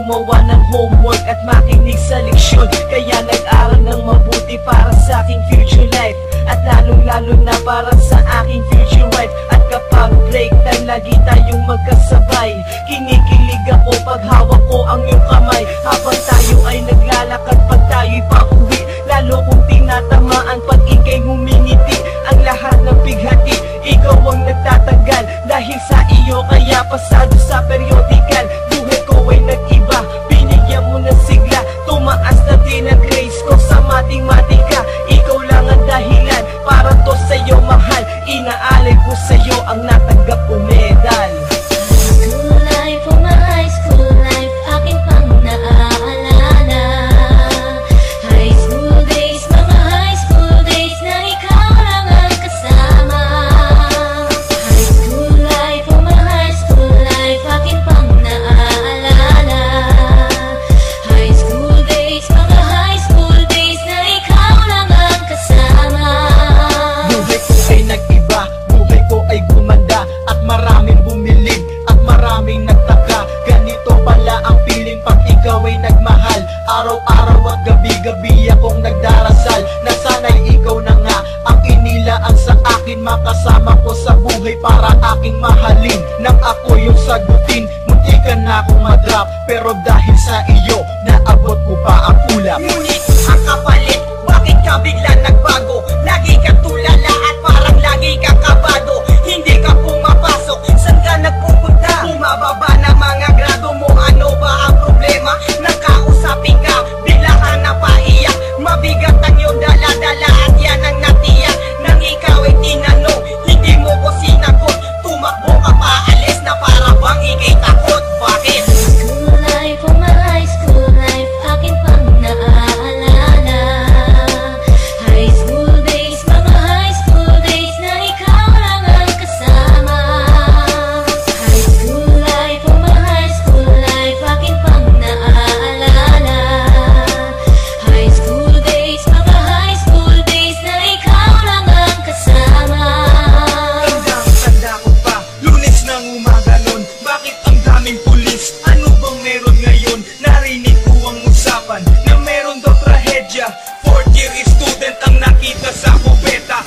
gumawa ng homework at makinig sa leksyon. Kaya nag-aral ng mabuti para sa aking future life, at lalong-lalo na para sa aking future wife. At kapag break time, lagi tayong magkasabay. Kinikilig ako pag hawak ko ang iyong kamay, habang tayo ay naglalakad pag tayo'y pauwi. Lalo kung tinatamaan pag ika'y ngumingiti. Ang lahat ng bighati, ikaw ang nagtatagal. Dahil sa iyo kaya pasado sa periodical. Buhay ko ay nag-iba, binigyan mo ng sigla. Tumaas na din ang grades ko sa matematika. Ikaw lang ang dahilan para to sa'yo mahal. Inaalay ko sa'yo ang natanggap ko medal. School life, oh my high school life, akin pang naaalala. High school days, mga high school days na ikaw lang ang kasama. High school life, oh my high school life, akin pang naaalala. High school days, mga high school days na ikaw lang ang kasama. Buhay ko ay nag-iba, buhay ko ay gumanda, at maraming bumilig, at maraming nagtaka. Ganito pala ang feeling pag ikaw ay nagmahal. Araw-araw at gabi-gabi akong nagdarasal na sana'y ikaw na nga ang inilaan sa akin. Makasama ko sa buhay para aking mahalin. Nang ako yung sagutin, munti ka na akong madrop, pero dahil sa iyo, naabot ko pa ang ulap. Ngunit ang kapalit, bakit ka bigla nagbago? Lagi ka tulala at parang lagi ka kabado. Hindi ka pumapasok, saan ka nagpupunta? Bumababa na mga grado mo, ano ba ang problema? Nakausapin ka, bigla ka napaiyak. Mabigat ang iyong dala-dala at yan ang natiyak. Nang ikaw ay tinanong, hindi mo ko sinagot. Tumakbo ka pa, alis na para bang ikay takot. Bakit? School life, oh my high school life, akin pang naaalala. High school days, mga high school days na ikaw lang ang kasama. High school life, oh my high school life, akin pang naaalala. High school days, mga high school days na ikaw lang ang kasama. Tanda ko pa, Lunes ng umaga nun. Bakit ang daming pulis? Ano bang meron ngayon? Narinig ko ang usapan na meron daw trahedya. Fourth year student ang nakita sa kubeta.